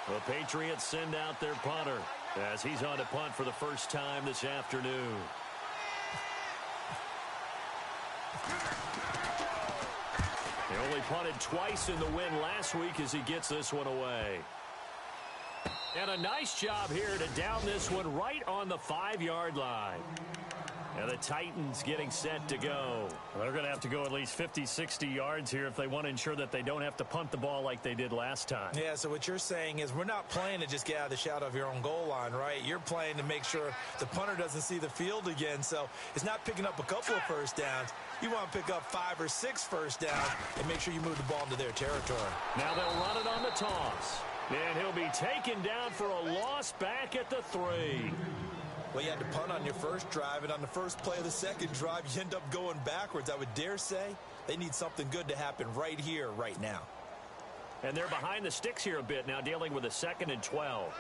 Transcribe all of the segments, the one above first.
The Patriots send out their punter as he's on to punt for the first time this afternoon. He only punted twice in the win last week as he gets this one away. And a nice job here to down this one right on the 5-yard line. And the Titans getting set to go. Well, they're going to have to go at least 50, 60 yards here if they want to ensure that they don't have to punt the ball like they did last time. Yeah, so what you're saying is we're not playing to just get out of the shadow of your own goal line, right? You're playing to make sure the punter doesn't see the field again. So it's not picking up a couple of first downs. You want to pick up 5 or 6 first downs and make sure you move the ball into their territory. Now they'll run it on the toss. And he'll be taken down for a loss back at the 3. Well, you had to punt on your first drive, and on the first play of the second drive, you end up going backwards. I would dare say they need something good to happen right here, right now. And they're behind the sticks here a bit now, dealing with a 2nd and 12.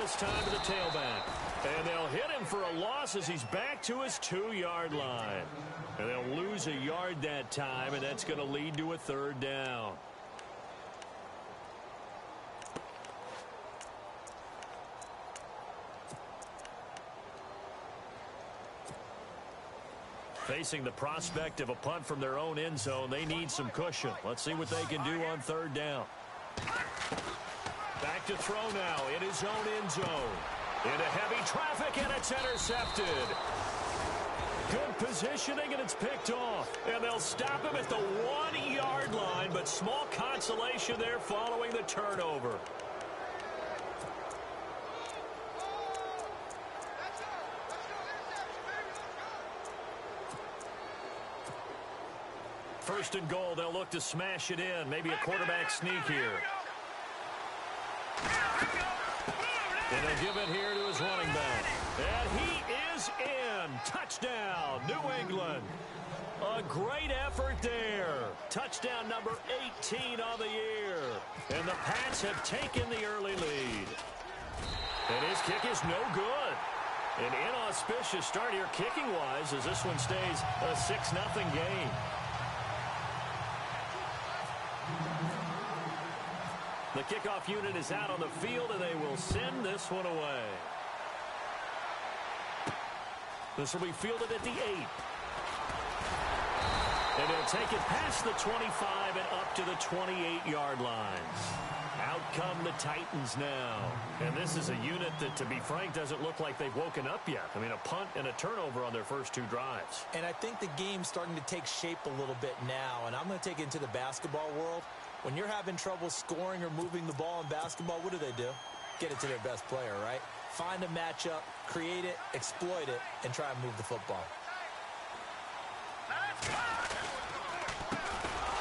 This time to the tailback. And they'll hit him for a loss as he's back to his 2-yard line. And they'll lose a yard that time, and that's going to lead to a 3rd down. Facing the prospect of a punt from their own end zone, they need some cushion. Let's see what they can do on 3rd down. Back to throw now in his own end zone. Into heavy traffic, and it's intercepted. Good positioning, and it's picked off. And they'll stop him at the 1-yard line, but small consolation there following the turnover. First and goal, they'll look to smash it in. Maybe a quarterback sneak here. And they'll give it here to his running back. And he is in. Touchdown, New England. A great effort there. Touchdown number 18 on the year. And the Pats have taken the early lead. And his kick is no good. An inauspicious start here kicking-wise as this one stays a 6-0 game. The kickoff unit is out on the field, and they will send this one away. This will be fielded at the 8. And they'll take it past the 25 and up to the 28-yard lines. Out come the Titans now. And this is a unit that, to be frank, doesn't look like they've woken up yet. I mean, a punt and a turnover on their first 2 drives. And I think the game's starting to take shape a little bit now. And I'm going to take it into the basketball world. When you're having trouble scoring or moving the ball in basketball, what do? Get it to their best player, right? Find a matchup, create it, exploit it, and try and move the football.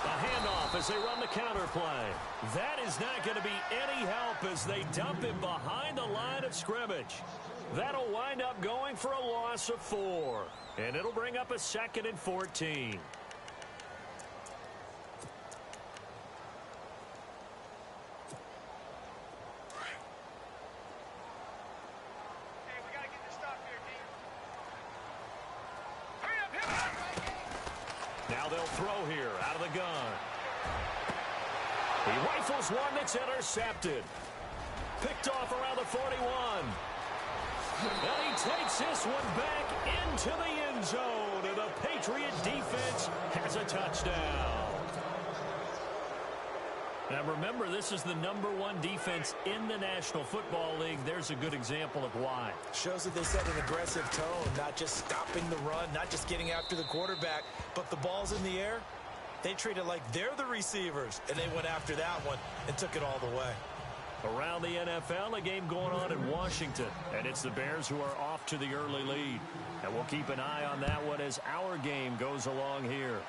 A handoff as they run the counter play. That is not going to be any help as they dump him behind the line of scrimmage. That'll wind up going for a loss of 4. And it'll bring up a 2nd and 14. Now they'll throw here out of the gun. He rifles one that's intercepted. Picked off around the 41. And he takes this one back into the end zone. And the Patriot defense has a touchdown. Now remember, this is the #1 defense in the National Football League. There's a good example of why. Shows that they set an aggressive tone, not just stopping the run, not just getting after the quarterback, but the ball's in the air. They treat it like they're the receivers, and they went after that one and took it all the way. Around the NFL, a game going on in Washington, and it's the Bears who are off to the early lead. And we'll keep an eye on that one as our game goes along here.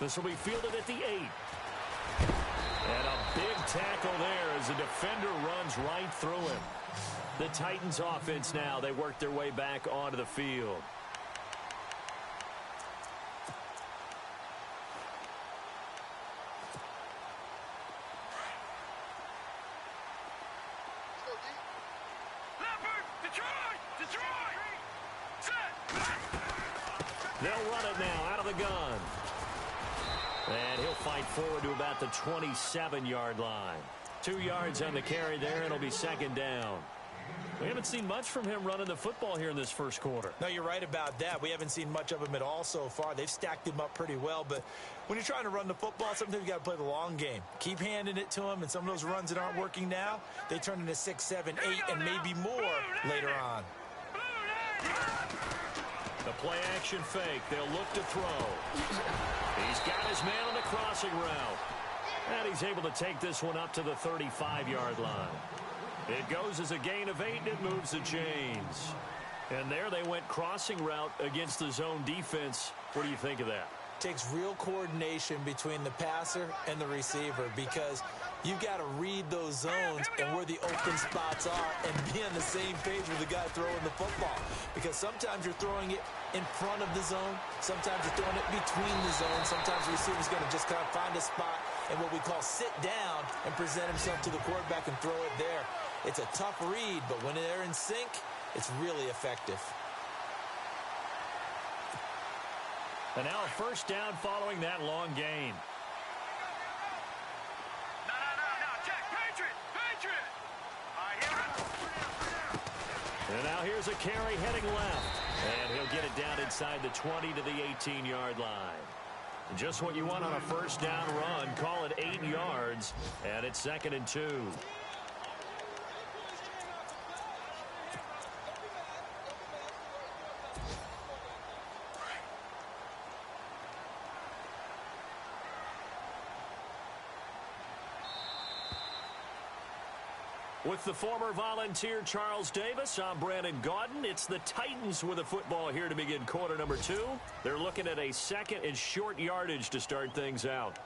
This will be fielded at the 8. And a big tackle there as the defender runs right through him. The Titans offense now, they work their way back onto the field. They'll run it now out of the gun. And he'll fight forward to about the 27-yard line. 2 yards on the carry there, and it'll be second down. We haven't seen much from him running the football here in this first quarter. No, you're right about that. We haven't seen much of him at all so far. They've stacked him up pretty well, but when you're trying to run the football, sometimes you got to play the long game. Keep handing it to him, and some of those runs that aren't working now, they turn into 6, 7, 8, and maybe more later on. The play-action fake. They'll look to throw. He's got his man on the crossing route. And he's able to take this one up to the 35-yard line. It goes as a gain of 8, and it moves the chains. And there they went crossing route against the zone defense. What do you think of that? Takes real coordination between the passer and the receiver because you've got to read those zones and where the open spots are and be on the same page with the guy throwing the football. Because sometimes you're throwing it in front of the zone. Sometimes you're throwing it between the zones. Sometimes the receiver's going to just kind of find a spot and what we call sit down and present himself to the quarterback and throw it there. It's a tough read, but when they're in sync, it's really effective. And now a first down following that long gain. And now here's a carry heading left. And he'll get it down inside the 20 to the 18-yard line. Just what you want on a first down run. Call it 8 yards, and it's 2nd and 2. With the former Volunteer Charles Davis, I'm Brandon Gaudin. It's the Titans with a football here to begin quarter number 2. They're looking at a second and short yardage to start things out.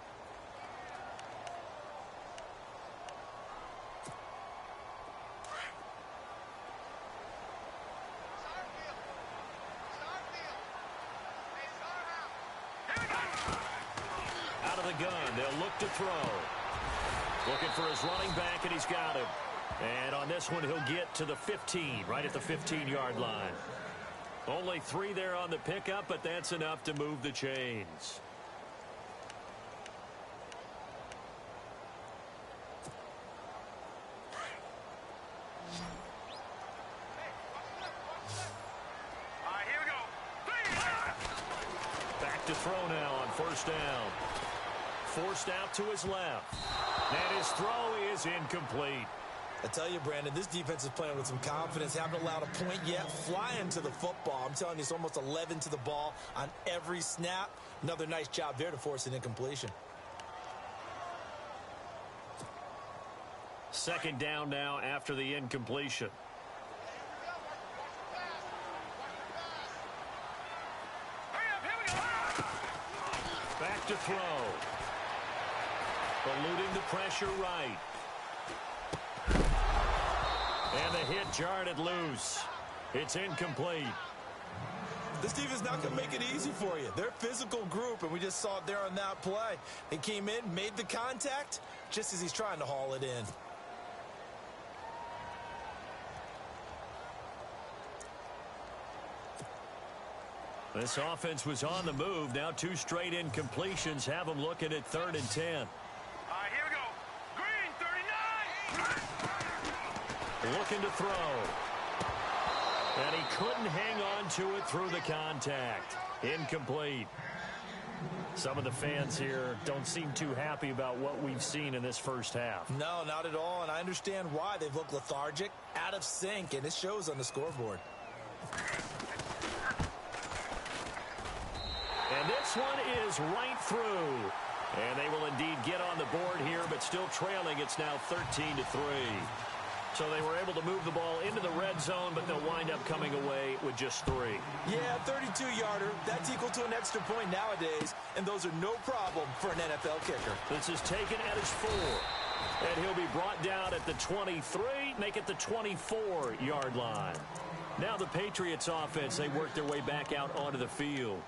Out of the gun, they'll look to throw. Looking for his running back, and he's got him. And on this one, he'll get to the 15, right at the 15-yard line. Only 3 there on the pickup, but that's enough to move the chains. Here we go. Back to throw now on first down. Forced out to his left. And his throw is incomplete. I tell you, Brandon, this defense is playing with some confidence. Haven't allowed a point yet. Flying to the football. I'm telling you, it's almost 11 to the ball on every snap. Another nice job there to force an incompletion. Second down now after the incompletion. Back to throw. Eluding the pressure right. And the hit jarred it loose. It's incomplete. This defense is not going to make it easy for you. They're a physical group, and we just saw it there on that play. They came in, made the contact, just as he's trying to haul it in. This offense was on the move. Now 2 straight incompletions have them looking at 3rd and 10. Here we go. Green, 39. Looking to throw. And he couldn't hang on to it through the contact. Incomplete. Some of the fans here don't seem too happy about what we've seen in this first half. No, not at all, and I understand why. They've looked lethargic, out of sync, and it shows on the scoreboard. And this one is right through. And they will indeed get on the board here, but still trailing. It's now 13-3. So they were able to move the ball into the red zone, but they'll wind up coming away with just 3. Yeah, 32-yarder. That's equal to an extra point nowadays, and those are no problem for an NFL kicker. This is taken at his 4. And he'll be brought down at the 23, make it the 24-yard line. Now the Patriots offense, they work their way back out onto the field.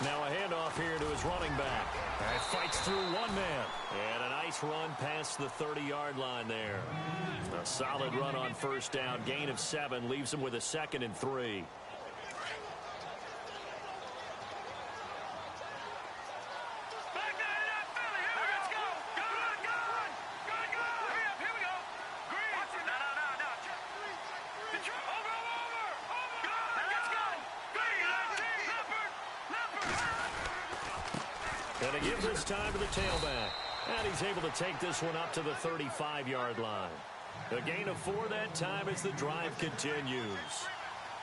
Now a handoff here to his running back. And fights through one man. And a nice run past the 30-yard line there. A solid run on first down. Gain of 7 leaves him with a 2nd and 3. And he gives this time to the tailback. And he's able to take this one up to the 35-yard line. A gain of 4 that time as the drive continues.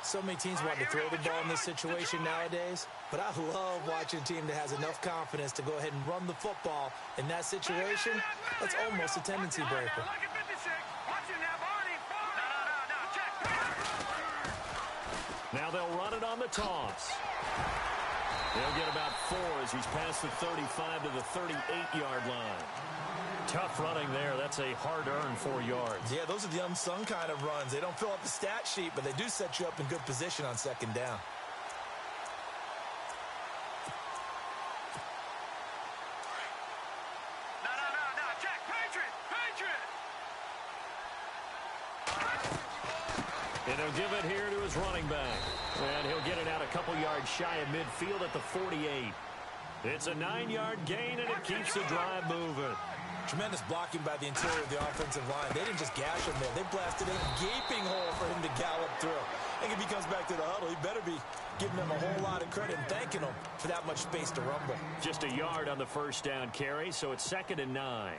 So many teams want to throw the ball in this situation nowadays, but I love watching a team that has enough confidence to go ahead and run the football in that situation. That's almost a tendency breaker. Now they'll run it on the toss. He'll get about 4 as he's past the 35 to the 38-yard line. Tough running there. That's a hard-earned 4 yards. Yeah, those are the unsung kind of runs. They don't fill up the stat sheet, but they do set you up in good position on second down. And he'll give it here to his running back. And he'll get it out a couple yards shy of midfield at the 48. It's a 9-yard gain, and it keeps the drive moving. Tremendous blocking by the interior of the offensive line. They didn't just gash him there. They blasted a gaping hole for him to gallop through. I think if he comes back to the huddle, he better be giving them a whole lot of credit and thanking them for that much space to rumble. Just a yard on the first down carry, so it's 2nd and 9.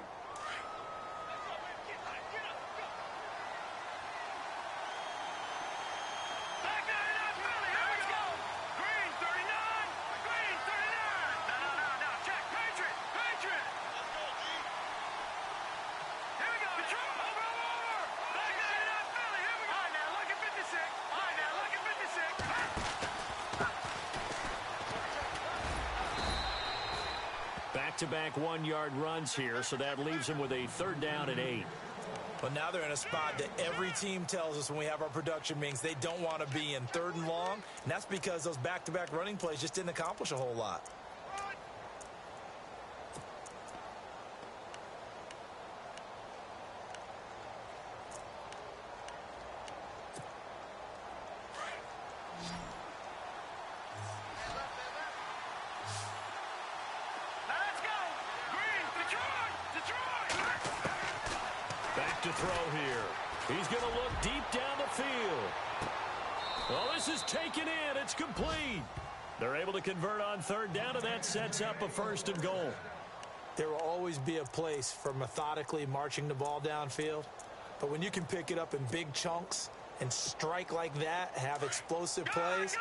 Back-to-back 1-yard runs here, so that leaves him with a 3rd down and 8. But now they're in a spot that every team tells us when we have our production meetings they don't want to be in, 3rd and long. And that's because those back-to-back running plays just didn't accomplish a whole lot. To throw here. He's going to look deep down the field. Well, this is taken in. It's complete. They're able to convert on 3rd down, and that sets up a 1st and goal. There will always be a place for methodically marching the ball downfield. But when you can pick it up in big chunks and strike like that, have explosive plays,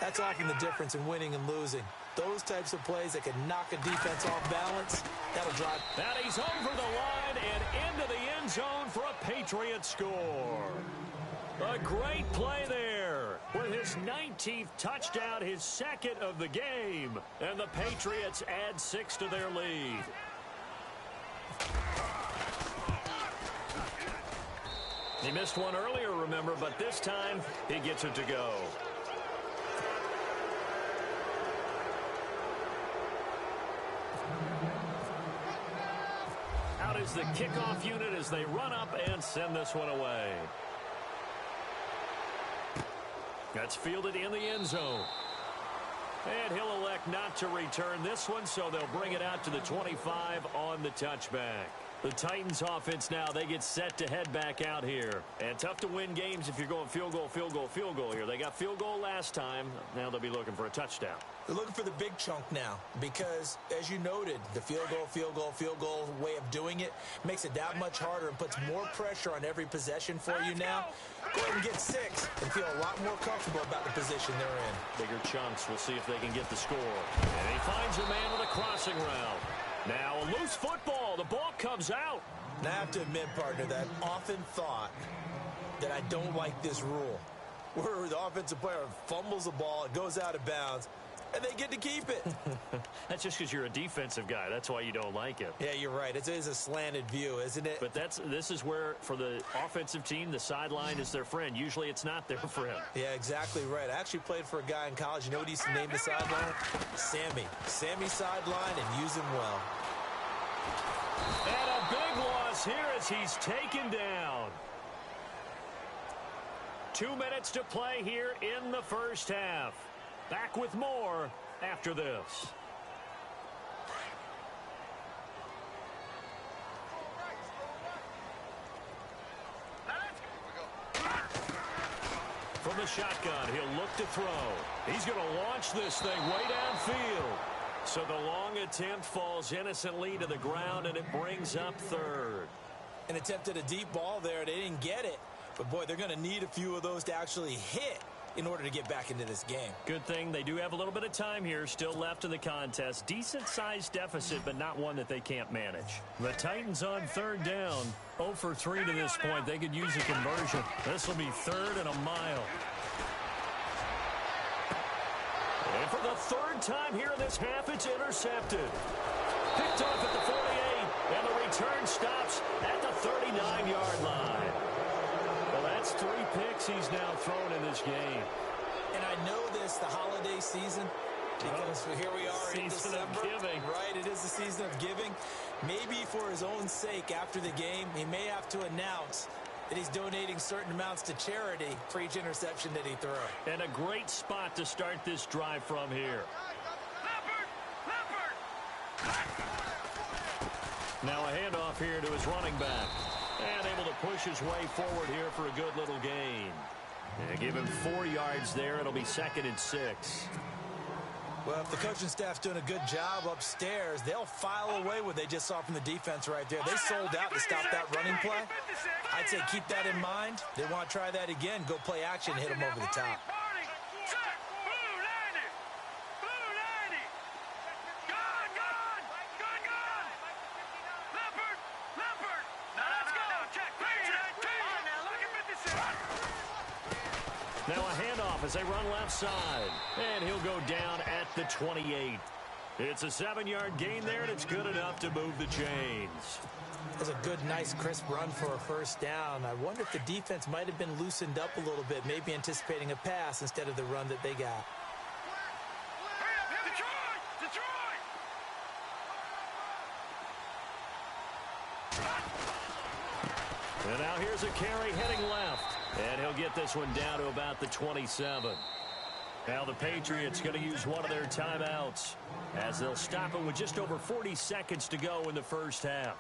that's often the difference in winning and losing. Those types of plays that can knock a defense off balance, that'll drive. And he's over the line and into the end zone for a Patriot score. A great play there with his 19th touchdown, his 2nd of the game. And the Patriots add 6 to their lead. He missed one earlier, remember, but this time he gets it to go. Out is the kickoff unit as they run up and send this one away. That's fielded in the end zone. And he'll elect not to return this one, so they'll bring it out to the 25 on the touchback. The Titans offense now, they get set to head back out here. And tough to win games if you're going field goal, field goal, field goal here. They got field goal last time. Now they'll be looking for a touchdown. They're looking for the big chunk now because, as you noted, the field goal way of doing it makes it that much harder and puts more pressure on every possession for you now. Go ahead and get 6 and feel a lot more comfortable about the position they're in. Bigger chunks. We'll see if they can get the score. And he finds a man with a crossing route. Now a loose football. The ball comes out. And I have to admit, partner, that I've often thought that I don't like this rule, where the offensive player fumbles the ball, it goes out of bounds, and they get to keep it. That's just because you're a defensive guy. That's why you don't like it. Yeah, you're right. It is a slanted view, isn't it? But this is where, for the offensive team, the sideline is their friend. Usually it's not their friend. Yeah, exactly right. I actually played for a guy in college. You know what he used to name the sideline? Sammy. Sammy sideline, and use him well. And a big loss here as he's taken down. 2 minutes to play here in the first half. Back with more after this. From the shotgun, he'll look to throw. He's going to launch this thing way downfield. So the long attempt falls innocently to the ground, and it brings up third. And attempted a deep ball there. They didn't get it. But, boy, they're going to need a few of those to actually hit in order to get back into this game. Good thing they do have a little bit of time here still left in the contest. Decent-sized deficit, but not one that they can't manage. The Titans on third down. 0 for 3 to this point. They could use a conversion. This will be third and a mile. And for the third time here in this half, it's intercepted. Picked off at the 48, and the return stops at the 39-yard line. Well, that's 3 picks he's now thrown in this game. And I know this, the holiday season, because here we are in December. Season of giving. Right, it is the season of giving. Maybe for his own sake after the game, he may have to announce that he's donating certain amounts to charity for each interception that he throws. And a great spot to start this drive from here. Now a handoff here to his running back. And able to push his way forward here for a good little gain. And give him 4 yards there. It'll be 2nd and 6. Well, if the coaching staff's doing a good job upstairs, they'll file away what they just saw from the defense right there. They sold out to stop that running play. I'd say keep that in mind. They want to try that again. Go play action and hit them over the top. Now a handoff as they run left side. And he'll go down at the 28. It's a 7-yard gain there, and it's good enough to move the chains. That's a good, nice, crisp run for a first down. I wonder if the defense might have been loosened up a little bit, maybe anticipating a pass instead of the run that they got. And now here's a carry heading left. And he'll get this one down to about the 27. Now the Patriots going to use one of their timeouts as they'll stop it with just over 40 seconds to go in the first half.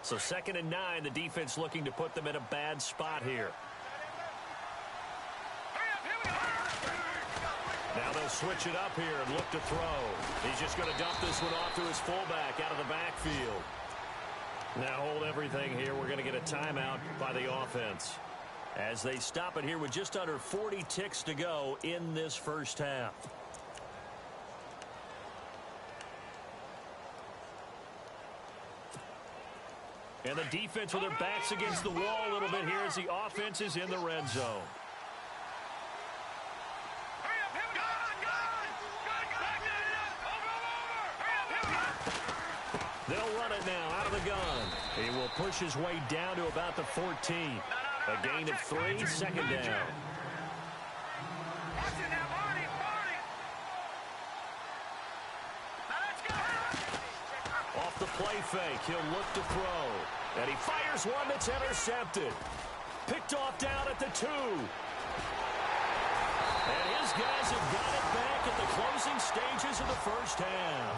So 2nd and 9, the defense looking to put them in a bad spot here. Now they'll switch it up here and look to throw. He's just going to dump this one off to his fullback out of the backfield. Now hold everything here. We're going to get a timeout by the offense as they stop it here with just under 40 ticks to go in this first half. And the defense with their backs against the wall a little bit here as the offense is in the red zone. They'll run it now out of the gun. He will push his way down to about the 14. A gain of 3, 2nd down. Off the play fake, he'll look to throw. And he fires one that's intercepted. Picked off down at the 2. And his guys have got it back at the closing stages of the first half.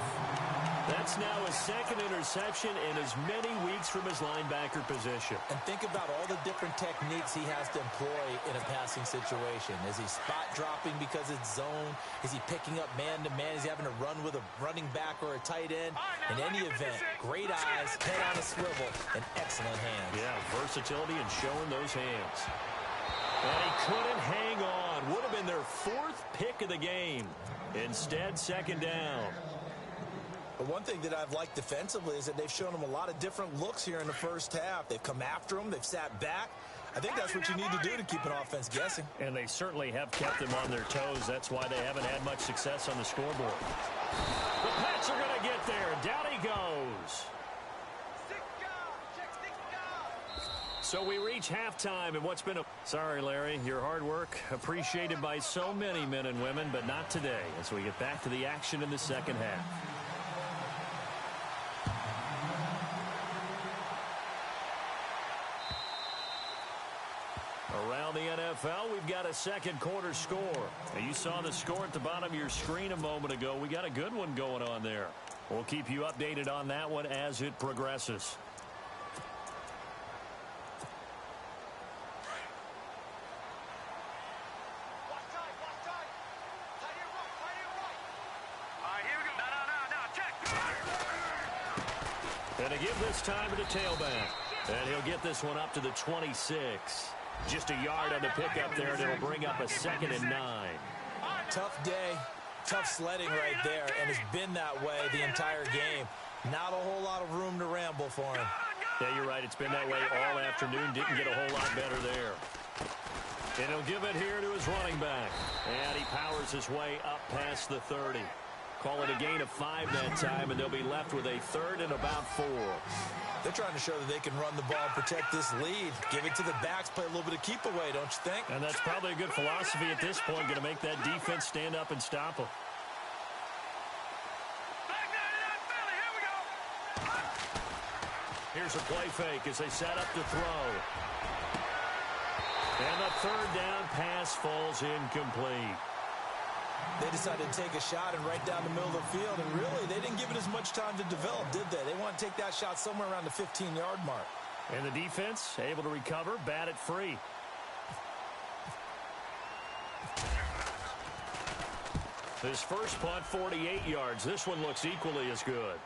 That's now his 2nd interception in as many weeks from his linebacker position. And think about all the different techniques he has to employ in a passing situation. Is he spot dropping because it's zone? Is he picking up man-to-man? Is he having to run with a running back or a tight end? In any event, great eyes, head on a swivel, and excellent hands. Yeah, versatility and showing those hands. And he couldn't hang on. Would have been their 4th pick of the game. Instead, 2nd down. And think about all the different techniques he has to employ in a passing situation. Is he spot dropping because it's zone? Is he picking up man-to-man? Is he having to run with a running back or a tight end? In any event, great eyes, head on a swivel, and excellent hands. Yeah, versatility and showing those hands. But one thing that I've liked defensively is that they've shown them a lot of different looks here in the first half. They've come after them. They've sat back. I think that's what you need to do to keep an offense guessing. And they certainly have kept them on their toes. That's why they haven't had much success on the scoreboard. The Pats are going to get there. Down he goes. So we reach halftime and what's been a... Sorry, Larry, your hard work appreciated by so many men and women, but not today as we get back to the action in the second half. Around the NFL, we've got a second quarter score. Now, you saw the score at the bottom of your screen a moment ago. We got a good one going on there. We'll keep you updated on that one as it progresses. And to give this time to the tailback. And he'll get this one up to the 26. Just a yard on the pickup there, and it'll bring up a 2nd and 9. Tough day, tough sledding right there, and it's been that way the entire game. Not a whole lot of room to ramble for him. Yeah, you're right. It's been that way all afternoon. Didn't get a whole lot better there. And he'll give it here to his running back. And he powers his way up past the 30. Call it a gain of 5 that time, and they'll be left with a 3rd and about 4. They're trying to show that they can run the ball and protect this lead. Give it to the backs, play a little bit of keep away, don't you think? And that's probably a good philosophy at this point, going to make that defense stand up and stop them. Here's a play fake as they set up to throw. And the 3rd down pass falls incomplete. They decided to take a shot and right down the middle of the field, and really, they didn't give it as much time to develop, did they? They want to take that shot somewhere around the 15-yard mark. And the defense able to recover, bat it free. His first punt, 48 yards. This one looks equally as good.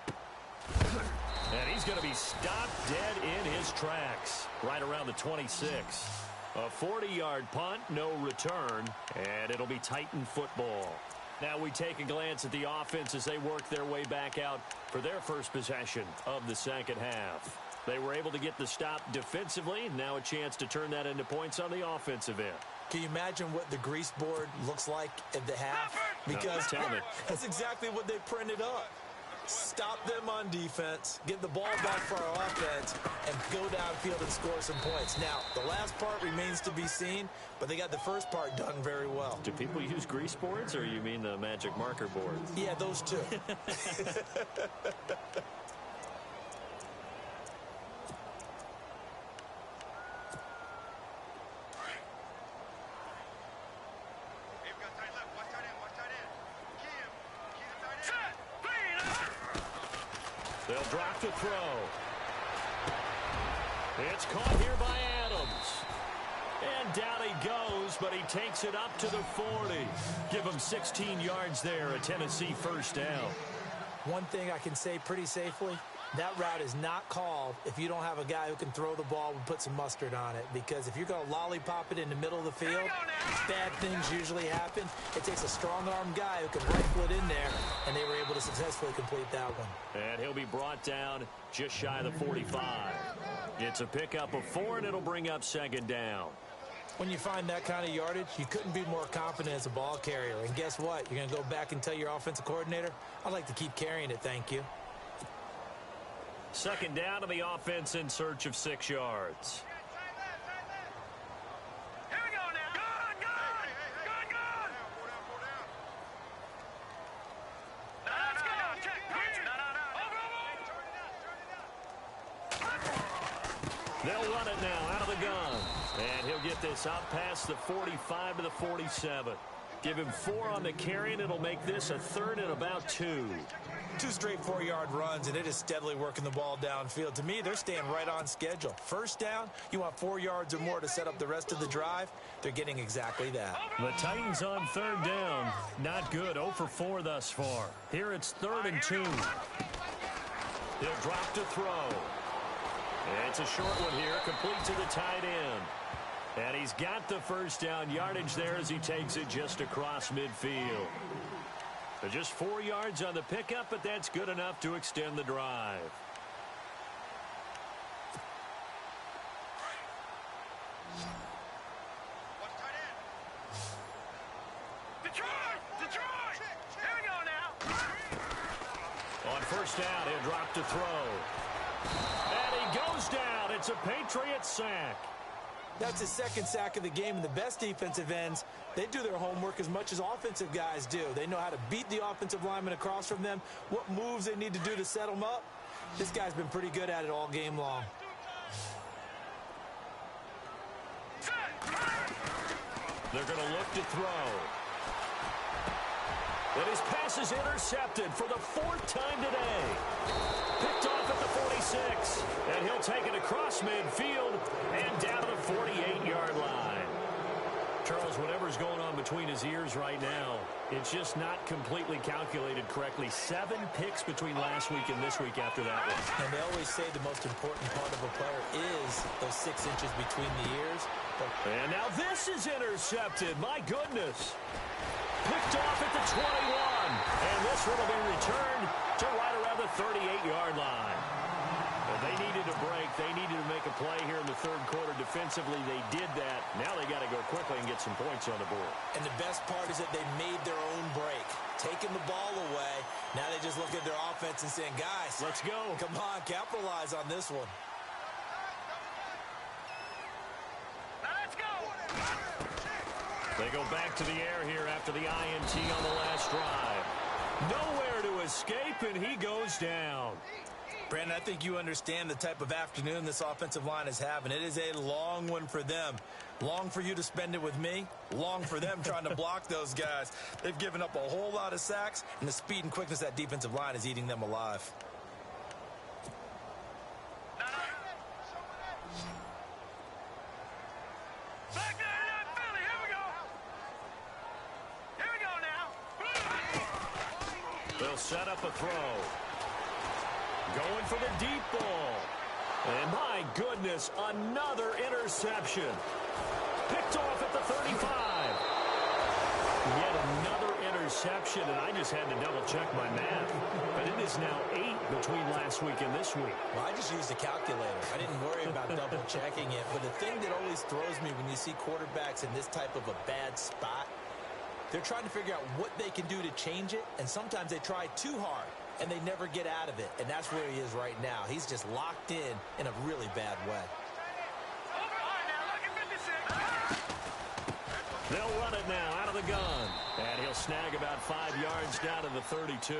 And he's going to be stopped dead in his tracks, right around the 26. A 40-yard punt, no return, and it'll be Titan football. Now we take a glance at the offense as they work their way back out for their first possession of the second half. They were able to get the stop defensively. Now a chance to turn that into points on the offensive end. Can you imagine what the grease board looks like at the half? Because tell me. That's exactly what they printed up. Stop them on defense, get the ball back for our offense, and go downfield and score some points. Now, the last part remains to be seen, but they got the first part done very well. Do people use grease boards, or you mean the magic marker boards? Yeah, those two. They'll drop the throw. It's caught here by Adams. And down he goes, but he takes it up to the 40. Give him 16 yards there, a Tennessee first down. One thing I can say pretty safely, that route is not called if you don't have a guy who can throw the ball and put some mustard on it. Because if you're going to lollipop it in the middle of the field, bad things usually happen. It takes a strong-armed guy who can rifle it in there, and they were able to successfully complete that one. And he'll be brought down just shy of the 45. It's a pickup of 4, and it'll bring up 2nd down. When you find that kind of yardage, you couldn't be more confident as a ball carrier. And guess what? You're going to go back and tell your offensive coordinator, I'd like to keep carrying it, thank you. 2nd down to the offense in search of 6 yards. Here we go now. Good. They'll run it now out of the gun. And he'll get this out past the 45 to the 47. Give him 4 on the carry, and it'll make this a 3rd and about 2. 2 straight 4-yard runs, and it is steadily working the ball downfield. To me, they're staying right on schedule. First down, you want 4 yards or more to set up the rest of the drive. They're getting exactly that. The Titans on 3rd down. Not good. 0 for 4 thus far. Here it's 3rd and 2. He'll drop to throw. It's a short one here, complete to the tight end. And he's got the first down yardage there as he takes it just across midfield. They're just 4 yards on the pickup, but that's good enough to extend the drive. Detroit! Here we go now. On first down, he'll drop to throw. And he goes down. It's a Patriots sack. That's his second sack of the game, and the best defensive ends, they do their homework as much as offensive guys do. They know how to beat the offensive lineman across from them, what moves they need to do to set them up. This guy's been pretty good at it all game long. They're going to look to throw. And his pass is intercepted for the 4th time today. Picked off at the 46. And he'll take it across midfield and down to the 48-yard line. Charles, whatever's going on between his ears right now, it's just not completely calculated correctly. 7 picks between last week and this week after that one. And they always say the most important part of a player is those 6 inches between the ears. And now this is intercepted. My goodness. Picked off at the 21. And this one will be returned to right around the 38-yard line. Well, they needed a break. They needed to make a play here in the 3rd quarter. Defensively, they did that. Now they got to go quickly and get some points on the board. And the best part is that they made their own break. Taking the ball away. Now they just look at their offense and saying, guys, let's go. Come on, capitalize on this one. They go back to the air here after the INT on the last drive. Nowhere to escape, and he goes down. Brandon, I think you understand the type of afternoon this offensive line is having. It is a long one for them. Long for you to spend it with me. Long for them trying to block those guys. They've given up a whole lot of sacks, and the speed and quickness of that defensive line is eating them alive. They'll set up a throw. Going for the deep ball. And my goodness, another interception. Picked off at the 35. Yet another interception, and I just had to double-check my math. But it is now 8 between last week and this week. Well, I just used a calculator. I didn't worry about double-checking it. But the thing that always throws me when you see quarterbacks in this type of a bad spot, they're trying to figure out what they can do to change it, and sometimes they try too hard, and they never get out of it. And that's where he is right now. He's just locked in a really bad way. They'll run it now out of the gun. And he'll snag about 5 yards down to the 32.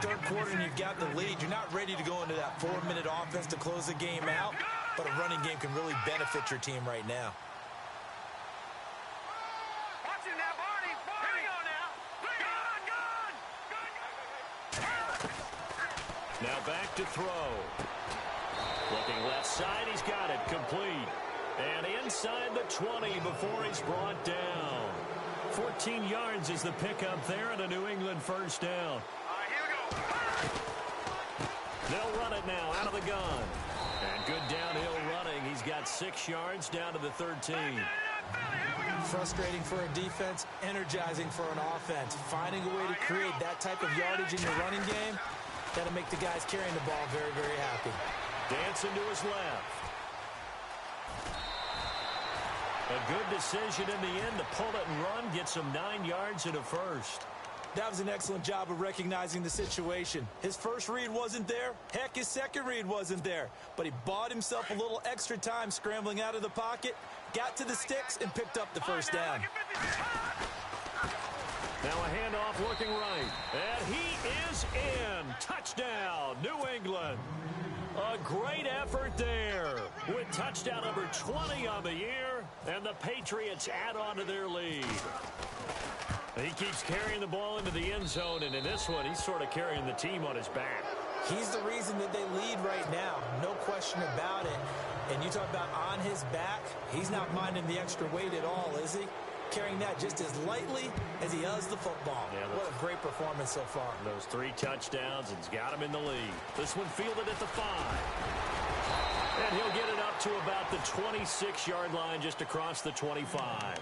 3rd quarter, and you've got the lead. You're not ready to go into that 4-minute offense to close the game out, but a running game can really benefit your team right now. Now back to throw. Looking left side, he's got it complete. And inside the 20 before he's brought down. 14 yards is the pickup there and a New England first down. They'll run it now out of the gun. And good downhill running. He's got 6 yards down to the 13. Frustrating for a defense, energizing for an offense. Finding a way to create that type of yardage in your running game, that'll make the guys carrying the ball very, very happy. Dancing to his left. A good decision in the end to pull it and run, get some 9 yards and a first. That was an excellent job of recognizing the situation. His first read wasn't there. Heck, his second read wasn't there. But he bought himself a little extra time scrambling out of the pocket, got to the sticks, and picked up the first down. Now a handoff looking right. And he is in. Touchdown, New England. A great effort there with touchdown number 20 on the year, and the Patriots add on to their lead. He keeps carrying the ball into the end zone, and in this one, he's sort of carrying the team on his back. He's the reason that they lead right now, no question about it. And you talk about on his back, he's not minding the extra weight at all, is he? Carrying that just as lightly as he does the football. Yeah, what a great performance so far. Those 3 touchdowns, and he's got him in the lead. This one fielded at the 5. And he'll get it up to about the 26-yard line, just across the 25.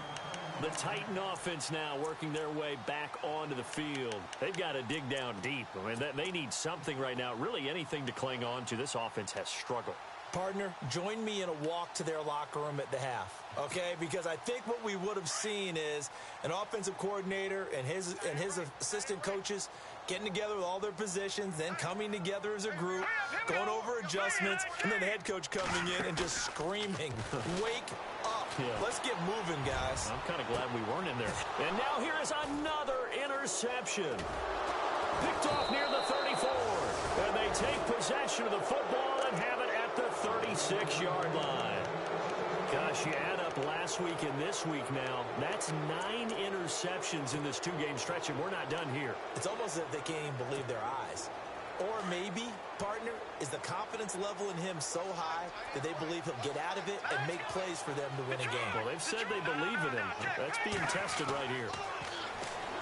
The Titan offense now working their way back onto the field. They've got to dig down deep. I mean, they need something right now, really anything to cling on to. This offense has struggled. Partner, join me in a walk to their locker room at the half, okay? Because I think what we would have seen is an offensive coordinator and his assistant coaches getting together with all their positions, then coming together as a group, going over adjustments, and then the head coach coming in and just screaming, wake up. Yeah. Let's get moving, guys. I'm kind of glad we weren't in there. And now here is another interception. Picked off near the 34. And they take possession of the football and have it at the 36-yard line. Gosh, you add up last week and this week now. That's 9 interceptions in this 2-game stretch, and we're not done here. It's almost as if they can't even believe their eyes. Or maybe, partner, is the confidence level in him so high that they believe he'll get out of it and make plays for them to win a game. Well, they've said they believe in him. That's being tested right here.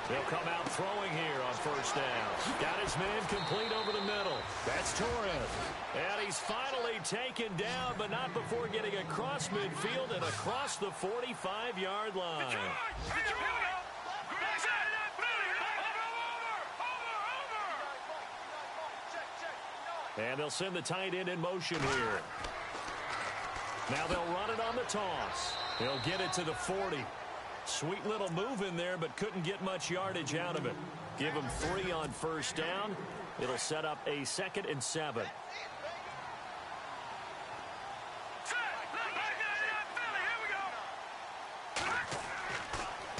They'll come out throwing here on first down. Got his man complete over the middle. That's Torres. And he's finally taken down, but not before getting across midfield and across the 45-yard line. And they'll send the tight end in motion here. Now they'll run it on the toss. They'll get it to the 40. Sweet little move in there, but couldn't get much yardage out of it. Give them 3 on first down. It'll set up a 2nd and 7.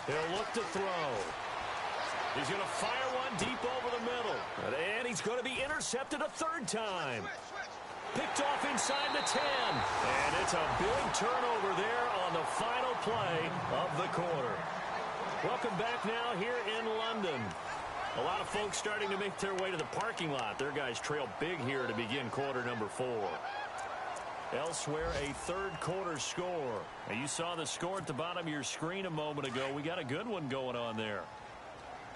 He'll look to throw. He's going to fire one deep over the middle. And he's going to be intercepted a 3rd time. Picked off inside the 10. And it's a big turnover there on the final play of the quarter. Welcome back now here in London. A lot of folks starting to make their way to the parking lot. Their guys trail big here to begin quarter number 4. Elsewhere, a 3rd quarter score. Now, you saw the score at the bottom of your screen a moment ago. We got a good one going on there.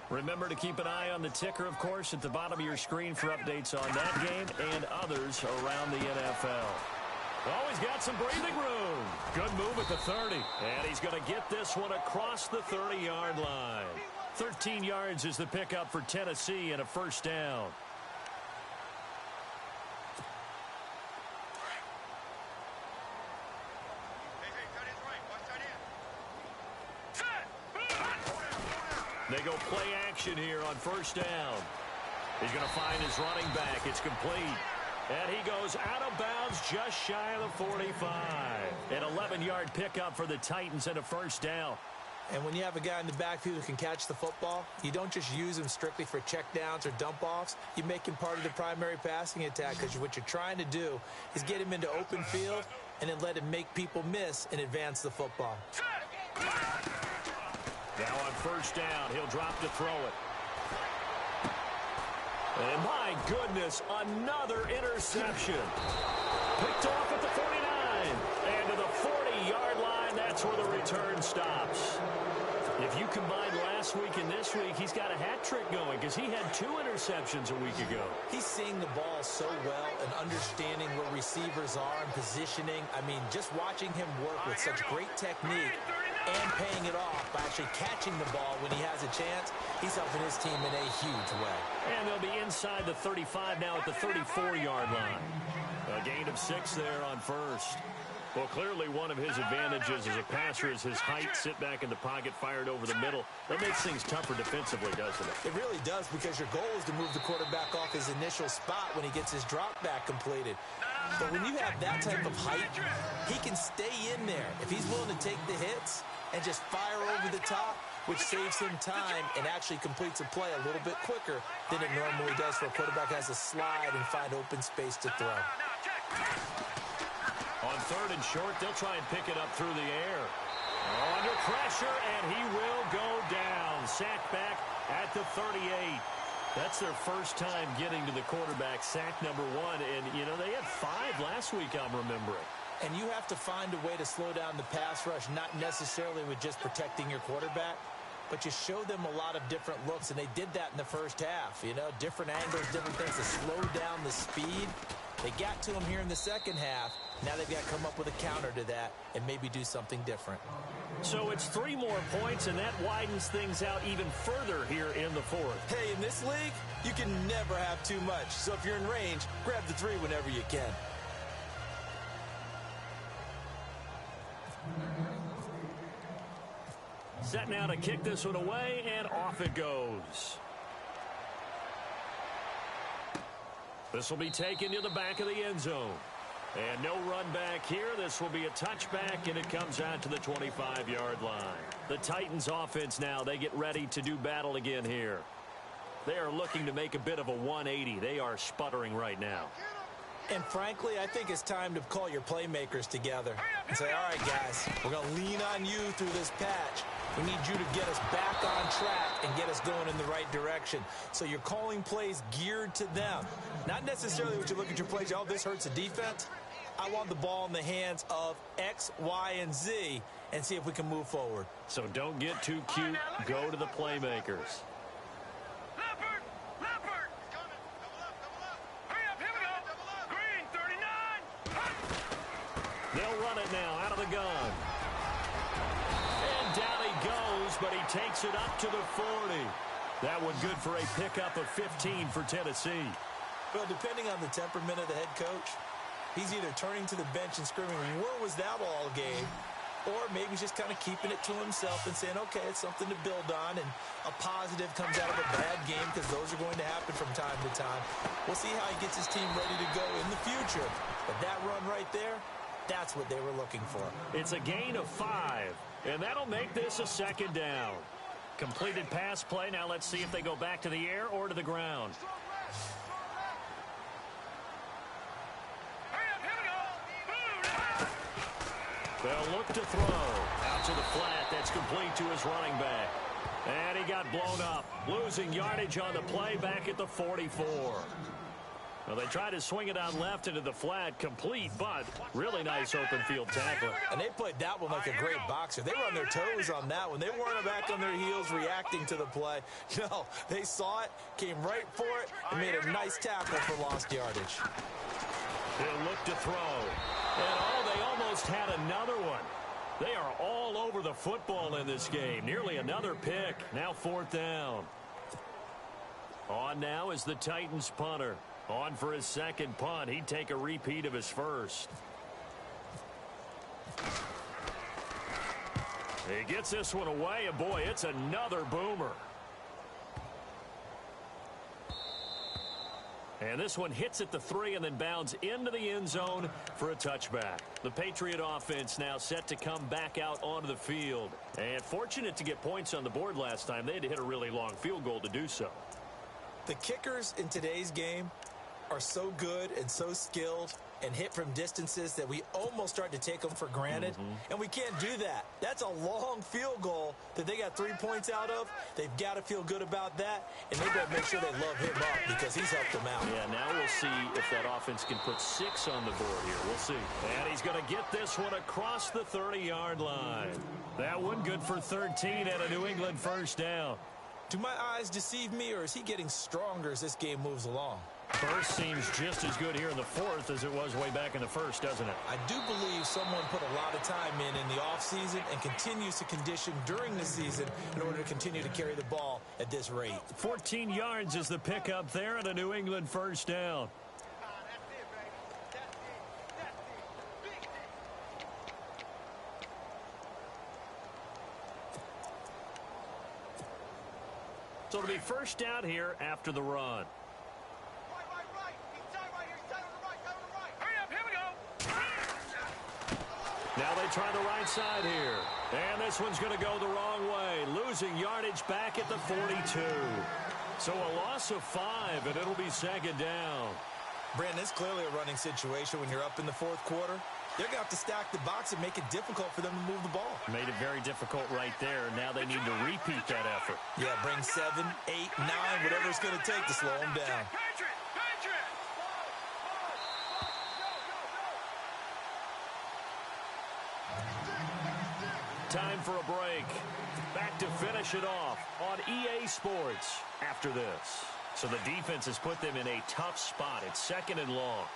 Remember to keep an eye on the ticker, of course, at the bottom of your screen for updates on that game and others around the NFL. Oh, he's got some breathing room. Good move at the 30. And he's going to get this one across the 30-yard line. 13 yards is the pickup for Tennessee and a first down. They go play action here on first down. He's going to find his running back. It's complete. And he goes out of bounds just shy of the 45. An 11-yard pickup for the Titans and a first down. And when you have a guy in the backfield who can catch the football, you don't just use him strictly for checkdowns or dump-offs. You make him part of the primary passing attack, because what you're trying to do is get him into open field and then let him make people miss and advance the football. Now on first down, he'll drop to throw it. And my goodness, another interception. Picked off at the 49. And to the 40-yard line, that's where the return stops. If you combine last week and this week, he's got a hat trick going, because he had 2 interceptions a week ago. He's seeing the ball so well and understanding where receivers are and positioning. I mean, just watching him work with such great technique and paying it off by actually catching the ball when he has a chance, he's helping his team in a huge way. And they'll be inside the 35 now at the 34-yard line. A gain of 6 there on first. Well, clearly one of his advantages as a passer is his height, sit back in the pocket, fired over the middle. That makes things tougher defensively, doesn't it? It really does, because your goal is to move the quarterback off his initial spot when he gets his drop back completed. But when you have that type of height, he can stay in there. If he's willing to take the hits and just fire over the top, which saves him time and actually completes a play a little bit quicker than it normally does for a quarterback has to slide and find open space to throw. On 3rd and short, they'll try and pick it up through the air. Oh, under pressure, and he will go down. Sacked back at the 38. That's their first time getting to the quarterback, sack number 1. And, you know, they had 5 last week, I'm remembering. And you have to find a way to slow down the pass rush, not necessarily with just protecting your quarterback, but you show them a lot of different looks, and they did that in the first half. You know, different angles, different things to slow down the speed. They got to him here in the second half, Now they've got to come up with a counter to that and maybe do something different. So it's 3 more points, and that widens things out even further here in the fourth. Hey, in this league, you can never have too much. So if you're in range, grab the 3 whenever you can. Set now to kick this one away, and off it goes. This will be taken to the back of the end zone. And no run back here. This will be a touchback, and it comes out to the 25-yard line. The Titans offense now, they get ready to do battle again here. They are looking to make a bit of a 180. They are sputtering right now. And frankly, I think it's time to call your playmakers together and say, all right, guys, we're going to lean on you through this patch. We need you to get us back on track and get us going in the right direction. So you're calling plays geared to them. Not necessarily what you look at your plays, oh, this hurts the defense. I want the ball in the hands of X, Y, and Z and see if we can move forward. So don't get too cute. Go to the playmakers. They'll run it now out of the gun. And down he goes, but he takes it up to the 40. That one good for a pickup of 15 for Tennessee. Well, depending on the temperament of the head coach, he's either turning to the bench and screaming, where was that all game? Or maybe he's just kind of keeping it to himself and saying, okay, it's something to build on, and a positive comes out of a bad game because those are going to happen from time to time. We'll see how he gets his team ready to go in the future. But that run right there, that's what they were looking for. It's a gain of 5, and that'll make this a second down. Completed pass play. Now let's see if they go back to the air or to the ground. They'll look to throw. Out to the flat. That's complete to his running back. And he got blown up. Losing yardage on the play back at the 44. Well, they tried to swing it on left into the flat, complete, but really nice open field tackle. And they played that one like a great boxer. They were on their toes on that one. They weren't back on their heels reacting to the play. No, they saw it, came right for it, and made a nice tackle for lost yardage. They'll look to throw. And they almost had another one. They are all over the football in this game. Nearly another pick. Now 4th down. On now is the Titans punter. On for his second punt. He'd take a repeat of his first. He gets this one away, and boy, it's another boomer. And this one hits at the 3 and then bounds into the end zone for a touchback. The Patriot offense now set to come back out onto the field. And fortunate to get points on the board last time. They had to hit a really long field goal to do so. The kickers in today's game are so good and so skilled and hit from distances that we almost start to take them for granted. And we can't do that. That's a long field goal that they got 3 points out of. They've got to feel good about that, and they better make sure they love him up because he's helped them out. Yeah, now we'll see if that offense can put 6 on the board here. We'll see. And he's going to get this one across the 30-yard line. That one good for 13 and a New England first down. Do my eyes deceive me, or is he getting stronger as this game moves along? First seems just as good here in the 4th as it was way back in the 1st, doesn't it? I do believe someone put a lot of time in the offseason and continues to condition during the season in order to continue to carry the ball at this rate. 14 yards is the pickup there and a New England first down. So it'll be first down here after the run. Now they try the right side here. And this one's going to go the wrong way. Losing yardage back at the 42. So a loss of 5, and it'll be second down. Brandon, it's clearly a running situation when you're up in the 4th quarter. They're going to have to stack the box and make it difficult for them to move the ball. Made it very difficult right there. Now they need to repeat that effort. Yeah, bring 7, 8, 9, whatever it's going to take to slow them down. Time for a break. Back to finish it off on EA Sports after this. So the defense has put them in a tough spot. It's 2nd and long.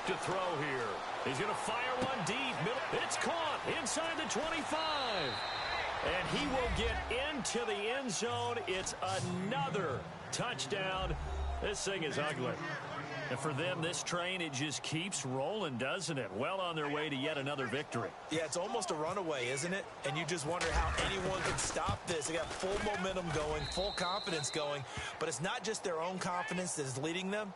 to throw here. He's going to fire one deep. Middle. It's caught inside the 25. And he will get into the end zone. It's another touchdown. This thing is ugly. And for them, this train, it just keeps rolling, doesn't it? Well on their way to yet another victory. Yeah, it's almost a runaway, isn't it? And you just wonder how anyone can stop this. They got full momentum going, full confidence going. But it's not just their own confidence that is leading them.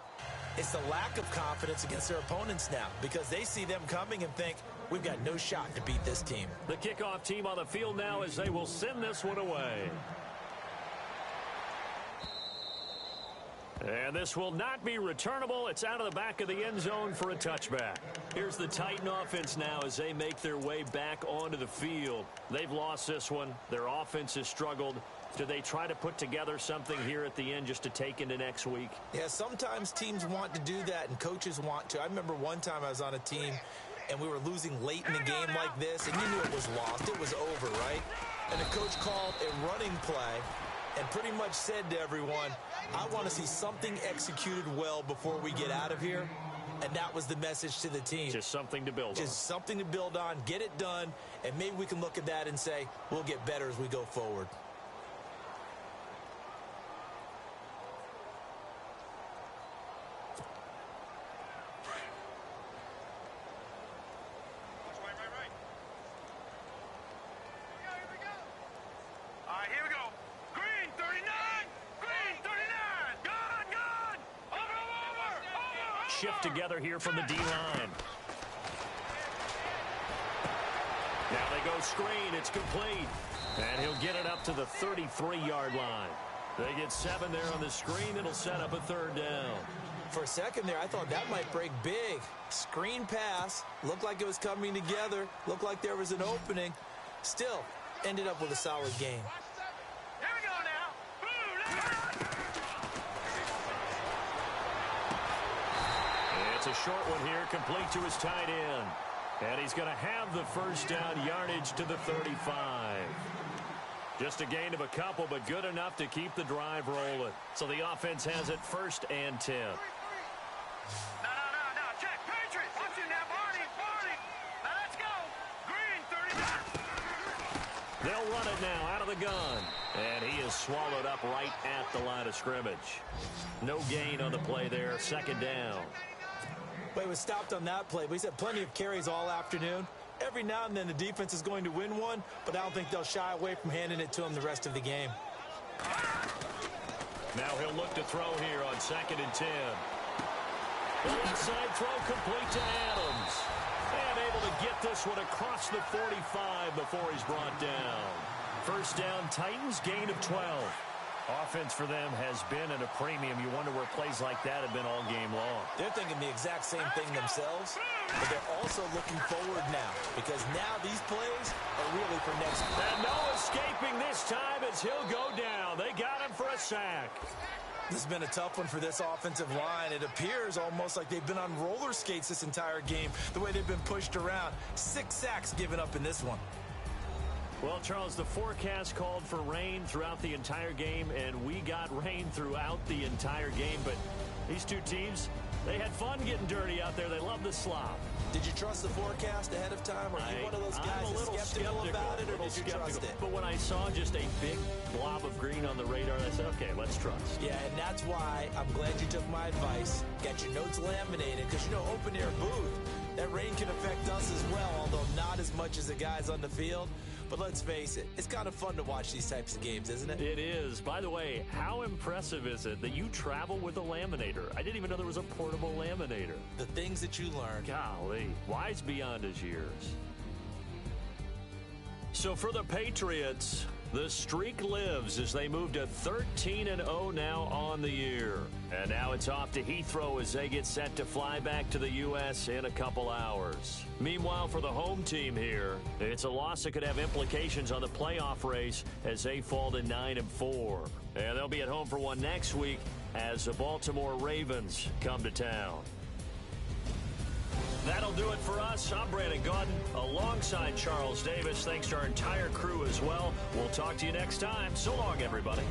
It's the lack of confidence against their opponents now, because they see them coming and think, we've got no shot to beat this team. The kickoff team on the field now as they will send this one away. And this will not be returnable. It's out of the back of the end zone for a touchback. Here's the Titan offense now as they make their way back onto the field. They've lost this one. Their offense has struggled. Do they try to put together something here at the end just to take into next week? Yeah, sometimes teams want to do that and coaches want to. I remember one time I was on a team and we were losing late in the game like this, and you knew it was lost. It was over, right? And the coach called a running play and pretty much said to everyone, I want to see something executed well before we get out of here. And that was the message to the team. Just something to build on. Just something to build on, get it done, and maybe we can look at that and say, we'll get better as we go forward. Shift together here from the D-line. Now they go screen. It's complete. And he'll get it up to the 33-yard line. They get 7 there on the screen. It'll set up a third down. For a second there, I thought that might break big. Screen pass. Looked like it was coming together. Looked like there was an opening. Still, ended up with a solid game. Here we go now. It's a short one here, complete to his tight end. And he's going to have the first down yardage to the 35. Just a gain of a couple, but good enough to keep the drive rolling. So the offense has it 1st and 10. No. Check. Patriots. Watch it now, Barney. Now let's go. Green, 39. They'll run it now out of the gun. And he is swallowed up right at the line of scrimmage. No gain on the play there. 2nd down. But he was stopped on that play. But he's had plenty of carries all afternoon. Every now and then the defense is going to win one, but I don't think they'll shy away from handing it to him the rest of the game. Now he'll look to throw here on 2nd and 10. The left side throw complete to Adams. And able to get this one across the 45 before he's brought down. 1st down, Titans, gain of 12. Offense for them has been at a premium. You wonder where plays like that have been all game long. They're thinking the exact same thing themselves, but they're also looking forward now, because now these plays are really for next week. And no escaping this time as he'll go down. They got him for a sack. This has been a tough one for this offensive line. It appears almost like they've been on roller skates this entire game, the way they've been pushed around. 6 sacks given up in this one. Well, Charles, the forecast called for rain throughout the entire game, and we got rain throughout the entire game. But these two teams, they had fun getting dirty out there. They love the slop. Did you trust the forecast ahead of time? Or are you one of those guys that's skeptical about it, or did you trust it? But when I saw just a big blob of green on the radar, I said, okay, let's trust. Yeah, and that's why I'm glad you took my advice. Got your notes laminated, because, open-air booth, that rain can affect us as well, although not as much as the guys on the field. But let's face it, it's kind of fun to watch these types of games, isn't it? It is. By the way, how impressive is it that you travel with a laminator? I didn't even know there was a portable laminator. The things that you learn. Golly, wise beyond his years. So for the Patriots, the streak lives as they move to 13-0 now on the year. And now it's off to Heathrow as they get set to fly back to the U.S. in a couple hours. Meanwhile, for the home team here, it's a loss that could have implications on the playoff race as they fall to 9-4. And they'll be at home for one next week as the Baltimore Ravens come to town. That'll do it for us. I'm Brandon Gaudin alongside Charles Davis. Thanks to our entire crew as well. We'll talk to you next time. So long, everybody.